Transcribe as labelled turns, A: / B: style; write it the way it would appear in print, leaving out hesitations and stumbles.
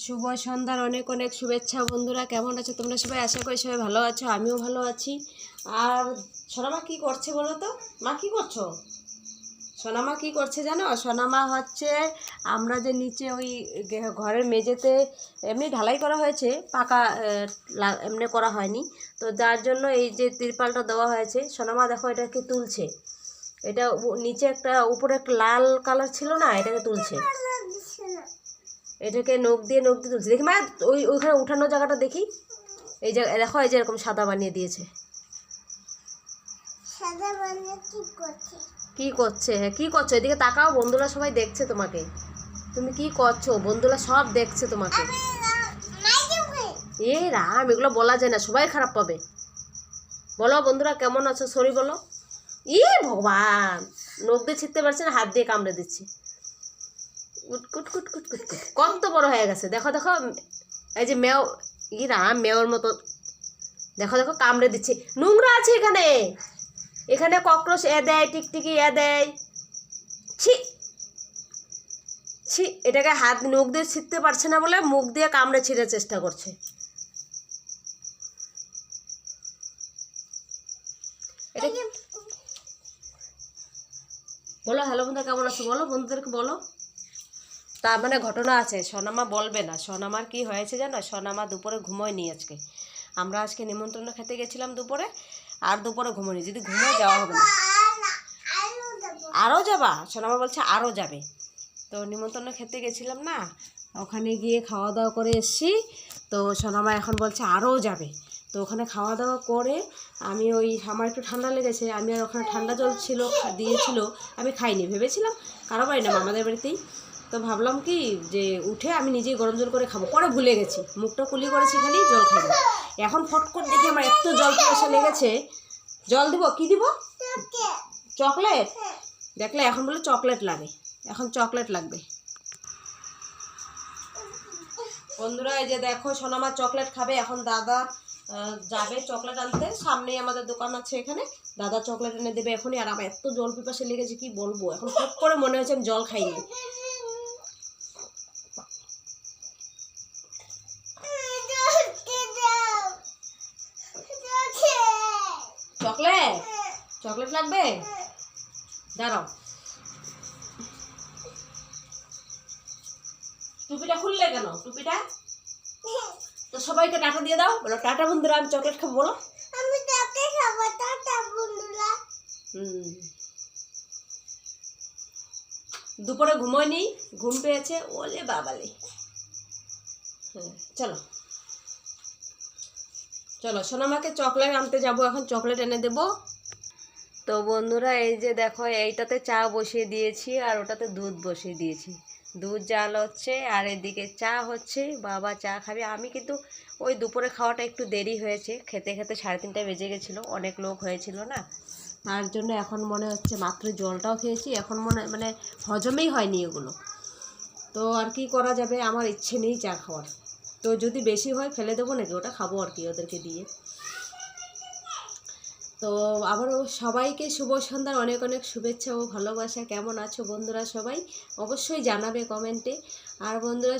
A: শুভ সন্ধ্যার অনেক অনেক শুভেচ্ছা বন্ধুরা। কেমন আছো তোমরা সবাই? আশা করি সবাই ভালো আছো, আমিও ভালো আছি। আর সোনামা কি করছে বলো তো? মা কি করছো? সোনামা কি করছে জানো? সোনামা হচ্ছে আমরা যে নিচে ওই ঘরের মেঝেতে এমনি ঢালাই করা হয়েছে, পাকা এমনি করা হয়নি, তো যার জন্য এই যে তিরপালটা দেওয়া হয়েছে, সোনামা দেখো এটাকে তুলছে। এটা নিচে একটা উপরে একটা লাল কালার ছিল না, এটাকে তুলছে। এটাকে নখ দিয়ে তুলছে। দেখি মা ওইখানে উঠানো জায়গাটা দেখি। এই জায়গা দেখো, এই যে এরকম সাদা বানিয়ে দিয়েছে। কি করছে? হ্যাঁ কি করছো? এদিকে তাকাও, বন্ধুরা সবাই দেখছে তোমাকে। তুমি কি করছো? বন্ধুরা সব দেখছে তোমাকে। এ রাম, এগুলো বলা যায় না, সবাই খারাপ পাবে। বলো বন্ধুরা কেমন আছো? সরি বলো। ভগবান, নখ দিয়ে ছিঁড়তে পারছে না, হাত দিয়ে কামড়ে দিচ্ছি। কুট কুট কুট কুট কুট কত বড় হয়ে গেছে দেখো দেখো। এই যে মেও, রাম মেয়র মতো দেখো দেখো কামড়ে দিচ্ছে। নোংরা আছে এখানে, এখানে ককরোচ দেয়, টিকটিকি দেয়। ছি ছি, এটাকে হাত নখ দিয়ে ছিঁড়তে পারছে না বলে মুখ দিয়ে কামড়ে ছিঁড়ার চেষ্টা করছে। এটা বলো হ্যালো বন্ধু, কেমন আছো বলো, বন্ধুদেরকে বলো। তার মানে ঘটনা আছে, সোনামা বলবে না। সোনামার কি হয়েছে জানো? সোনামা দুপুরে ঘুমোয়নি আজকে। আমরা আজকে নিমন্ত্রণ খেতে গেছিলাম দুপুরে, আর দুপুরে ঘুমোয়নি। যদি ঘুমোয় যাওয়া হবে না। আরও যাবা? সোনামা বলছে আরও যাবে। তো নিমন্ত্রণ খেতে গেছিলাম না, ওখানে গিয়ে খাওয়া দাওয়া করে এসছি। তো সোনামা এখন বলছে আরও যাবে। তো ওখানে খাওয়া দাওয়া করে আমি আমার একটু ঠান্ডা লেগেছে, আমি আর ওখানে ঠান্ডা জল দিয়েছিল, আমি খাইনি। ভেবেছিলাম কারো বাড়ি না, আমাদের বাড়িতেই। তো ভাবলাম কি যে উঠে আমি নিজেই গরম জল করে খাবো, পরে ভুলে গেছি, মুখটা কুলি করেছি, খালি জল খাইনি। এখন ফট করে দেখি আমার এত জল পিপাসা লেগেছে। জল দিব? কি দিব? চকলেট? দেখলে এখন বলে চকলেট লাগে, এখন চকলেট লাগবে। বন্ধুরা এই যে দেখো, সোনামা চকলেট খাবে। এখন দাদা যাবে চকলেট আনতে, সামনেই আমাদের দোকান আছে, এখানে দাদা চকলেট এনে দেবে এখনই। আর আমার এত জল পিপাসা লেগেছে কি বলবো, এখন ফট করে মনে হচ্ছে আমি জল খাইনি। চকলেট চকলেট লাগবে, দাঁড়াও। টুপিটা খুললে কেন? টুপিটা তো সবাইকে টাটা দিয়ে দাও, বলো টাটা বন্ধুরা, আমি চকলেট খাবো বলো। আমি চকলেট খাবো, টাটা বন্ধুরা। দুপুরে ঘুমোয়নি, ঘুম পেয়েছে, ওলে বাবালে। হ্যাঁ চলো চলো, সোনামাকে চকলেট আনতে যাবো, এখন চকলেট এনে দেবো। তো বন্ধুরা এই যে দেখো, এইটাতে চা বসিয়ে দিয়েছি আর ওটাতে দুধ বসিয়ে দিয়েছি। দুধ জাল হচ্ছে আর এদিকে চা হচ্ছে। বাবা চা খাবে। আমি কিন্তু ওই দুপুরে খাওয়াটা একটু দেরি হয়েছে, খেতে খেতে 3:30 বেজে গেছিলো, অনেক লোক হয়েছিল না, তার জন্য এখন মনে হচ্ছে, মাত্র জলটাও খেয়েছি, এখন মানে হজমেই হয়নি এগুলো। তো আর কি করা যাবে, আমার ইচ্ছে নেই চা খাওয়ার। তো যদি বেশি হয় ফেলে দেবো নাকি, ওটা খাবো আর কি ওদেরকে দিয়ে। তো আবারও সবাইকে শুভ সন্ধ্যার অনেক অনেক শুভেচ্ছা ও ভালোবাসা। কেমন আছো বন্ধুরা সবাই? অবশ্যই জানাবে কমেন্টে। আর বন্ধুরা